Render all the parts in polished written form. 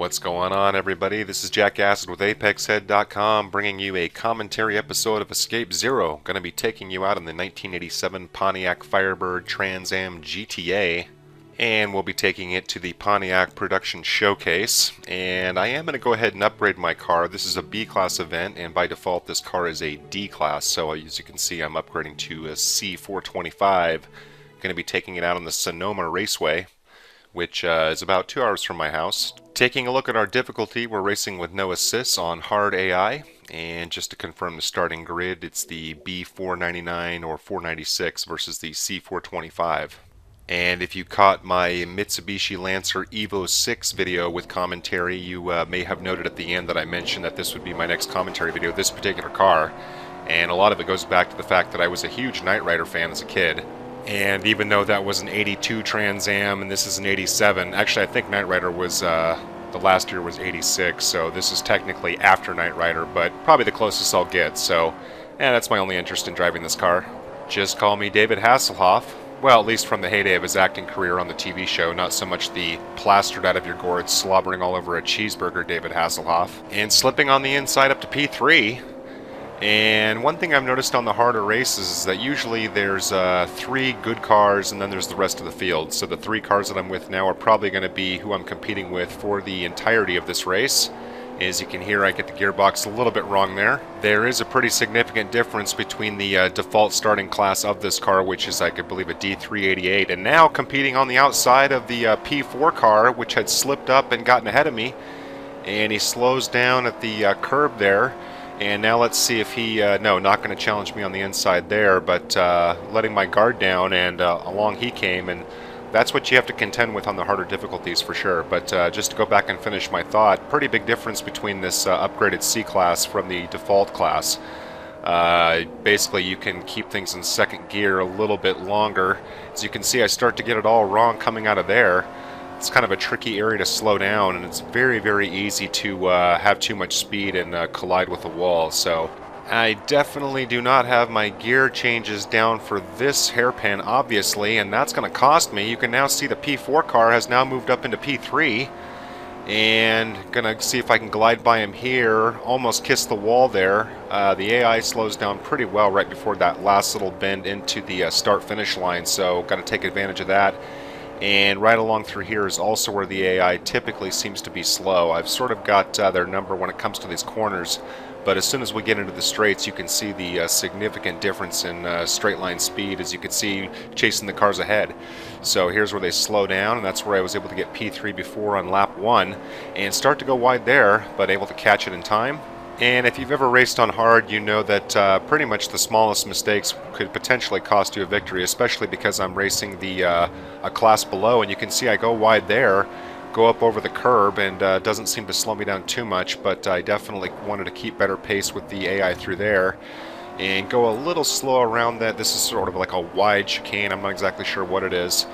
What's going on, everybody? This is Jack Acid with ApexHead.com, bringing you a commentary episode of Escape Zero. Going to be taking you out in the 1987 Pontiac Firebird Trans Am GTA, and we'll be taking it to the Pontiac Production Showcase. And I am going to go ahead and upgrade my car. This is a B-Class event, and by default this car is a D-Class, so as you can see I'm upgrading to a C425. Going to be taking it out on the Sonoma Raceway, which is about 2 hours from my house. Taking a look at our difficulty, we're racing with no assists on hard AI, and just to confirm the starting grid, it's the B499 or 496 versus the C425. And if you caught my Mitsubishi Lancer Evo 6 video with commentary, you may have noted at the end that I mentioned that this would be my next commentary video, this particular car. And a lot of it goes back to the fact that I was a huge Knight Rider fan as a kid. And even though that was an 82 Trans Am and this is an 87, actually I think Knight Rider was, the last year was 86, so this is technically after Knight Rider, but probably the closest I'll get, so yeah, that's my only interest in driving this car. Just call me David Hasselhoff. Well, at least from the heyday of his acting career on the TV show, not so much the plastered out of your gourds, slobbering all over a cheeseburger David Hasselhoff. And slipping on the inside up to P3. And one thing I've noticed on the harder races is that usually there's 3 good cars and then there's the rest of the field. So the 3 cars that I'm with now are probably going to be who I'm competing with for the entirety of this race. As you can hear, I get the gearbox a little bit wrong there. There is a pretty significant difference between the default starting class of this car, which is I believe a D388, and now competing on the outside of the P4 car, which had slipped up and gotten ahead of me. And he slows down at the curb there. And now let's see if he, no, not going to challenge me on the inside there, but letting my guard down, and along he came, and that's what you have to contend with on the harder difficulties for sure. But just to go back and finish my thought, pretty big difference between this upgraded C-Class from the default class. Basically you can keep things in second gear a little bit longer. As you can see, I start to get it all wrong coming out of there. It's kind of a tricky area to slow down, and it's very, very easy to have too much speed and collide with the wall. So I definitely do not have my gear changes down for this hairpin, obviously, and that's going to cost me. You can now see the P4 car has now moved up into P3, and gonna see if I can glide by him here, almost kiss the wall there. The AI slows down pretty well right before that last little bend into the start-finish line, so got to take advantage of that. And right along through here is also where the AI typically seems to be slow. I've sort of got their number when it comes to these corners, but as soon as we get into the straights, you can see the significant difference in straight line speed, as you can see chasing the cars ahead. So here's where they slow down, and that's where I was able to get P3 before on lap 1 and start to go wide there, but able to catch it in time. And if you've ever raced on hard, you know that pretty much the smallest mistakes could potentially cost you a victory, especially because I'm racing the a class below, and you can see I go wide there, go up over the curb, and doesn't seem to slow me down too much, but I definitely wanted to keep better pace with the AI through there and go a little slow around that. This is sort of like a wide chicane, I'm not exactly sure what it is.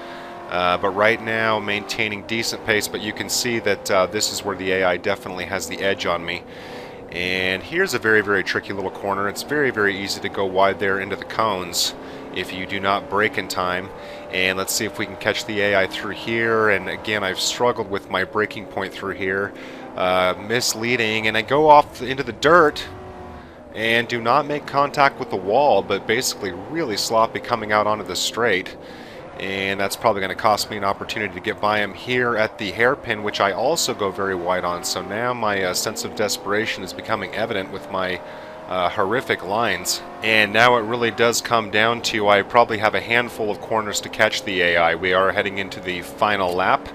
But right now maintaining decent pace, but you can see that this is where the AI definitely has the edge on me. And here's a very, very tricky little corner. It's very, very easy to go wide there into the cones if you do not brake in time. And let's see if we can catch the AI through here. And again, I've struggled with my braking point through here. Misleading, and I go off into the dirt and do not make contact with the wall, but basically really sloppy coming out onto the straight. And that's probably going to cost me an opportunity to get by him here at the hairpin, which I also go very wide on. So now my sense of desperation is becoming evident with my horrific lines. And now it really does come down to I probably have a handful of corners to catch the AI. We are heading into the final lap,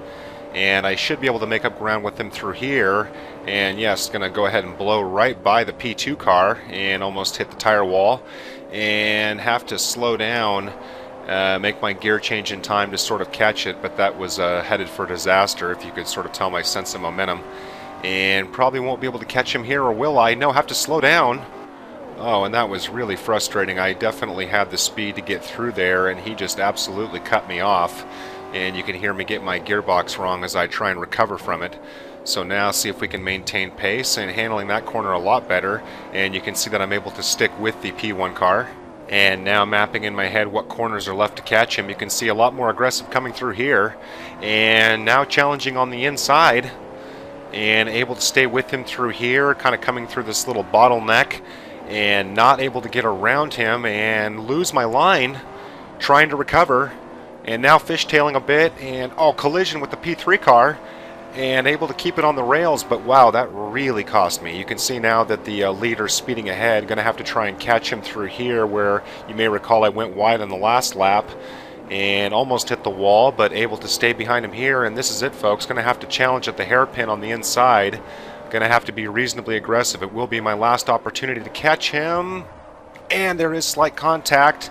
and I should be able to make up ground with him through here. And yes, going to go ahead and blow right by the P2 car and almost hit the tire wall and have to slow down. Make my gear change in time to sort of catch it, but that was headed for disaster, if you could sort of tell my sense of momentum. And probably won't be able to catch him here, or will I? No, have to slow down. Oh, and that was really frustrating. I definitely had the speed to get through there, and he just absolutely cut me off. And you can hear me get my gearbox wrong as I try and recover from it. So now see if we can maintain pace, and handling that corner a lot better. And you can see that I'm able to stick with the P1 car. And now mapping in my head what corners are left to catch him, you can see a lot more aggressive coming through here. And now challenging on the inside. and able to stay with him through here, kind of coming through this little bottleneck, and not able to get around him and lose my line trying to recover, and now fishtailing a bit, and collision with the P3 car, and able to keep it on the rails. But wow, that really cost me. You can see now that the leader's speeding ahead. Going to have to try and catch him through here, where you may recall I went wide on the last lap and almost hit the wall, but able to stay behind him here. And this is it, folks. Going to have to challenge at the hairpin on the inside. Going to have to be reasonably aggressive. It will be my last opportunity to catch him, and there is slight contact.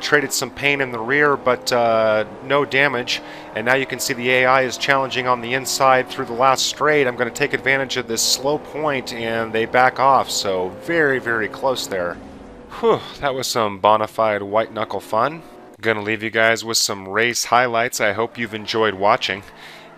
Traded some pain in the rear, but no damage. And now you can see the AI is challenging on the inside through the last straight. I'm going to take advantage of this slow point, and they back off. So very, very close there. Whew, that was some bona fide white knuckle fun. Going to leave you guys with some race highlights. I hope you've enjoyed watching.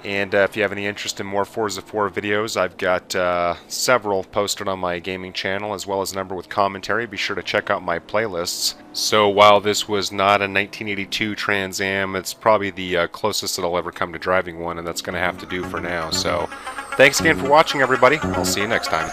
And if you have any interest in more Forza 4 videos, I've got several posted on my gaming channel, as well as a number with commentary. Be sure to check out my playlists. So while this was not a 1982 Trans Am, it's probably the closest that I'll ever come to driving one, and that's going to have to do for now. So thanks again for watching, everybody. I'll see you next time.